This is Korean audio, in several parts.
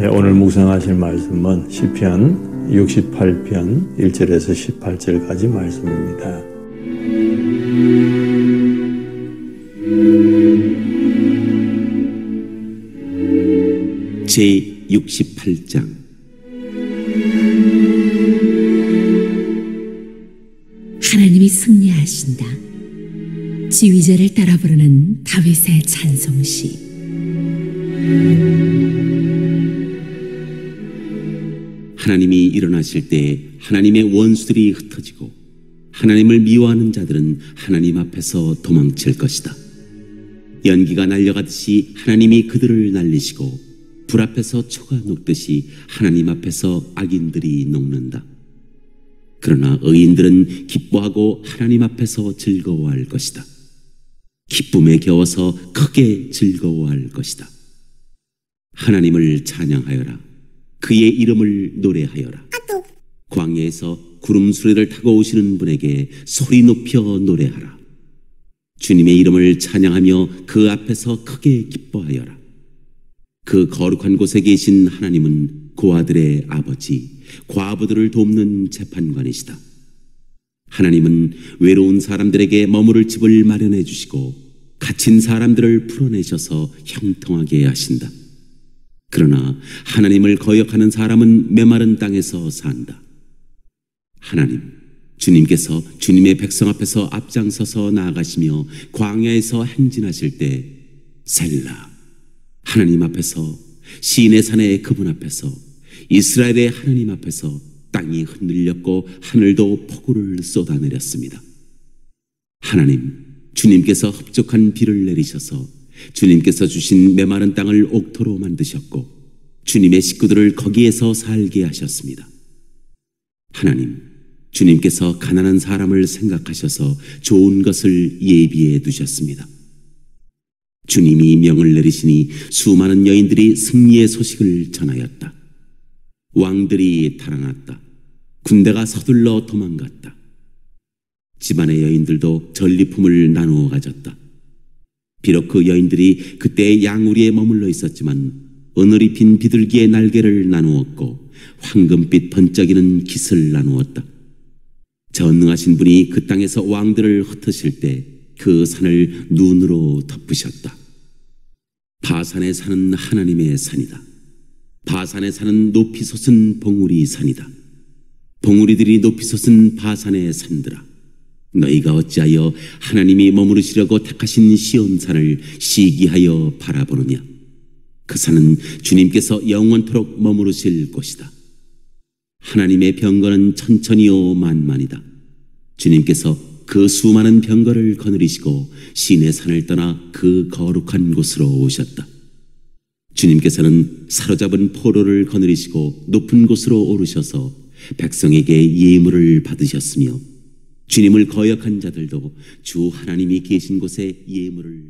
네, 오늘 묵상하실 말씀은 시편 68편 1절에서 18절까지 말씀입니다. 제68장. 하나님이 승리하신다. 지휘자를 따라 부르는 다윗의 찬송시. 하나님이 일어나실 때 하나님의 원수들이 흩어지고 하나님을 미워하는 자들은 하나님 앞에서 도망칠 것이다. 연기가 날려가듯이 하나님이 그들을 날리시고 불 앞에서 초가 녹듯이 하나님 앞에서 악인들이 녹는다. 그러나 의인들은 기뻐하고 하나님 앞에서 즐거워할 것이다. 기쁨에 겨워서 크게 즐거워할 것이다. 하나님을 찬양하여라. 그의 이름을 노래하여라. 광야에서 구름 수레를 타고 오시는 분에게 소리 높여 노래하라. 주님의 이름을 찬양하며 그 앞에서 크게 기뻐하여라. 그 거룩한 곳에 계신 하나님은 고아들의 아버지, 과부들을 돕는 재판관이시다. 하나님은 외로운 사람들에게 머무를 집을 마련해 주시고 갇힌 사람들을 풀어내셔서 형통하게 하신다. 그러나 하나님을 거역하는 사람은 메마른 땅에서 산다. 하나님, 주님께서 주님의 백성 앞에서 앞장서서 나아가시며 광야에서 행진하실 때 셀라, 하나님 앞에서, 시인의 산의 그분 앞에서, 이스라엘의 하나님 앞에서 땅이 흔들렸고 하늘도 폭우를 쏟아내렸습니다. 하나님, 주님께서 흡족한 비를 내리셔서 주님께서 주신 메마른 땅을 옥토로 만드셨고 주님의 식구들을 거기에서 살게 하셨습니다. 하나님, 주님께서 가난한 사람을 생각하셔서 좋은 것을 예비해 두셨습니다. 주님이 명을 내리시니 수많은 여인들이 승리의 소식을 전하였다. 왕들이 달아났다. 군대가 서둘러 도망갔다. 집안의 여인들도 전리품을 나누어 가졌다. 비록 그 여인들이 그때 양우리에 머물러 있었지만 은을 입힌 비둘기의 날개를 나누었고 황금빛 번쩍이는 깃을 나누었다. 전능하신 분이 그 땅에서 왕들을 흩으실 때 그 산을 눈으로 덮으셨다. 바산에 사는 하나님의 산이다. 바산에 사는 높이 솟은 봉우리 산이다. 봉우리들이 높이 솟은 바산의 산들아, 너희가 어찌하여 하나님이 머무르시려고 택하신 시온산을 시기하여 바라보느냐. 그 산은 주님께서 영원토록 머무르실 곳이다. 하나님의 병거는 천천히요 만만이다. 주님께서 그 수많은 병거를 거느리시고 시내 산을 떠나 그 거룩한 곳으로 오셨다. 주님께서는 사로잡은 포로를 거느리시고 높은 곳으로 오르셔서 백성에게 예물을 받으셨으며 주님을 거역한 자들도 주 하나님이 계신 곳에 예물을.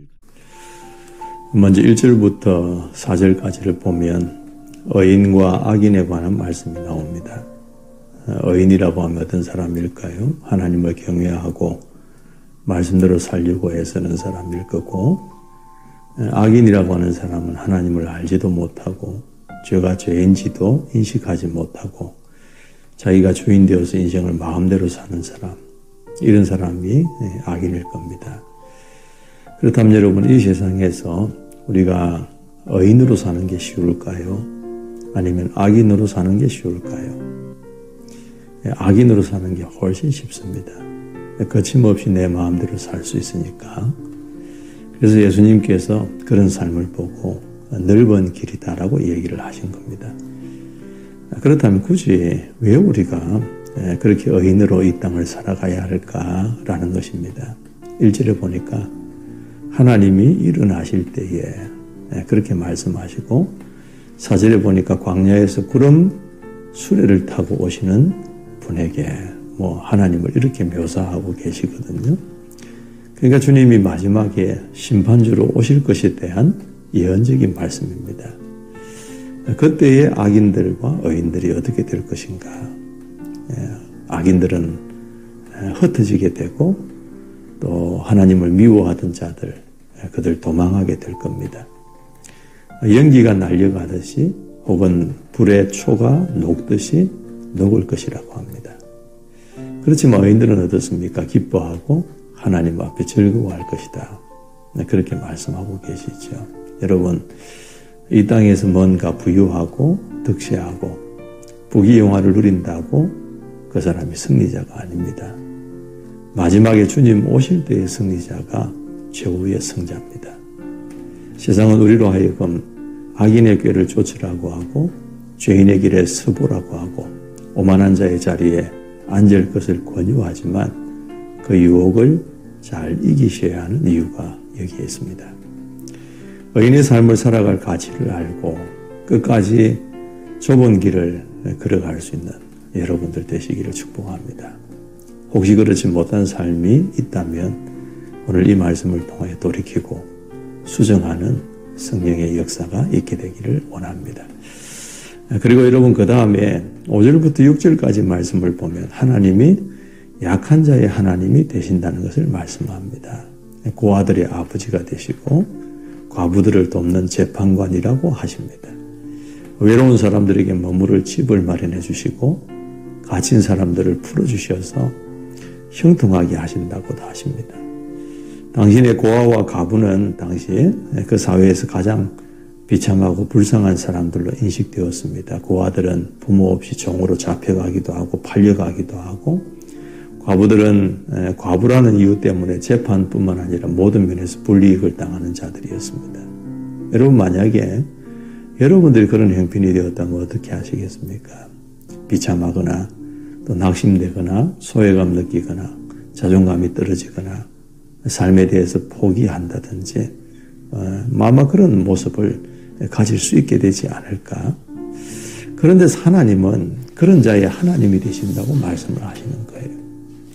먼저 1절부터 4절까지를 보면 의인과 악인에 관한 말씀이 나옵니다. 의인이라고 하면 어떤 사람일까요? 하나님을 경외하고 말씀대로 살려고 애쓰는 사람일 거고, 악인이라고 하는 사람은 하나님을 알지도 못하고 죄가 죄인지도 인식하지 못하고 자기가 주인 되어서 인생을 마음대로 사는 사람, 이런 사람이 악인일 겁니다. 그렇다면 여러분, 이 세상에서 우리가 의인으로 사는 게 쉬울까요? 아니면 악인으로 사는 게 쉬울까요? 악인으로 사는 게 훨씬 쉽습니다. 거침없이 내 마음대로 살 수 있으니까. 그래서 예수님께서 그런 삶을 보고 넓은 길이다라고 얘기를 하신 겁니다. 그렇다면 굳이 왜 우리가 그렇게 의인으로 이 땅을 살아가야 할까라는 것입니다. 1절에 보니까 하나님이 일어나실 때에 그렇게 말씀하시고, 4절에 보니까 광야에서 구름 수레를 타고 오시는 분에게 하나님을 이렇게 묘사하고 계시거든요. 그러니까 주님이 마지막에 심판주로 오실 것에 대한 예언적인 말씀입니다. 그때의 악인들과 의인들이 어떻게 될 것인가. 악인들은 흩어지게 되고 또 하나님을 미워하던 자들, 그들 도망하게 될 겁니다. 연기가 날려가듯이 혹은 불의 초가 녹듯이 녹을 것이라고 합니다. 그렇지만 의인들은 어떻습니까? 기뻐하고 하나님 앞에 즐거워할 것이다. 그렇게 말씀하고 계시죠. 여러분, 이 땅에서 뭔가 부유하고 득세하고 부귀영화를 누린다고 그 사람이 승리자가 아닙니다. 마지막에 주님 오실 때의 승리자가 최후의 승자입니다. 세상은 우리로 하여금 악인의 꾀를 쫓으라고 하고 죄인의 길에 서보라고 하고 오만한 자의 자리에 앉을 것을 권유하지만 그 유혹을 잘 이기셔야 하는 이유가 여기에 있습니다. 의인의 삶을 살아갈 가치를 알고 끝까지 좁은 길을 걸어갈 수 있는 여러분들 되시기를 축복합니다. 혹시 그렇지 못한 삶이 있다면 오늘 이 말씀을 통해 돌이키고 수정하는 성령의 역사가 있게 되기를 원합니다. 그리고 여러분 그 다음에 5절부터 6절까지 말씀을 보면 하나님이 약한 자의 하나님이 되신다는 것을 말씀합니다. 고아들의 아버지가 되시고 과부들을 돕는 재판관이라고 하십니다. 외로운 사람들에게 머무를 집을 마련해 주시고 갇힌 사람들을 풀어주셔서 형통하게 하신다고도 하십니다. 당신의 고아와 과부는 당시에 그 사회에서 가장 비참하고 불쌍한 사람들로 인식되었습니다. 고아들은 부모 없이 종으로 잡혀가기도 하고 팔려가기도 하고 과부들은 과부라는 이유 때문에 재판뿐만 아니라 모든 면에서 불이익을 당하는 자들이었습니다. 여러분 만약에 여러분들이 그런 형편이 되었다면 어떻게 하시겠습니까? 비참하거나 또 낙심되거나 소외감 느끼거나 자존감이 떨어지거나 삶에 대해서 포기한다든지 아마 그런 모습을 가질 수 있게 되지 않을까. 그런데 하나님은 그런 자의 하나님이 되신다고 말씀을 하시는 거예요.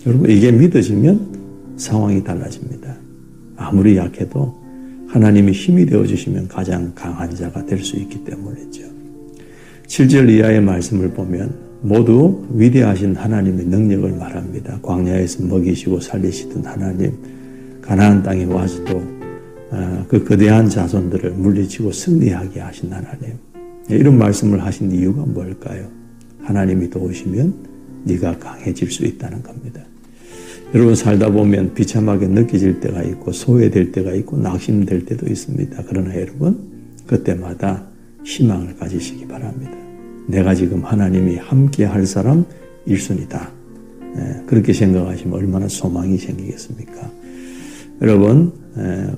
여러분 이게 믿어지면 상황이 달라집니다. 아무리 약해도 하나님이 힘이 되어주시면 가장 강한 자가 될 수 있기 때문이죠. 7절 이하의 말씀을 보면 모두 위대하신 하나님의 능력을 말합니다. 광야에서 먹이시고 살리시던 하나님, 가나안 땅에 와서도 그 거대한 자손들을 물리치고 승리하게 하신 하나님. 이런 말씀을 하신 이유가 뭘까요? 하나님이 도우시면 네가 강해질 수 있다는 겁니다. 여러분 살다 보면 비참하게 느껴질 때가 있고 소외될 때가 있고 낙심될 때도 있습니다. 그러나 여러분 그때마다 희망을 가지시기 바랍니다. 내가 지금 하나님이 함께 할 사람 1순위다. 그렇게 생각하시면 얼마나 소망이 생기겠습니까? 여러분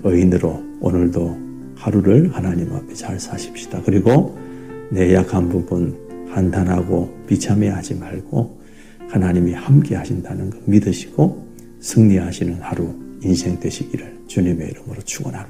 의인으로 오늘도 하루를 하나님 앞에 잘 사십시다. 그리고 내 약한 부분 한탄하고 비참해하지 말고 하나님이 함께 하신다는 것 믿으시고 승리하시는 하루 인생 되시기를 주님의 이름으로 축원합니다.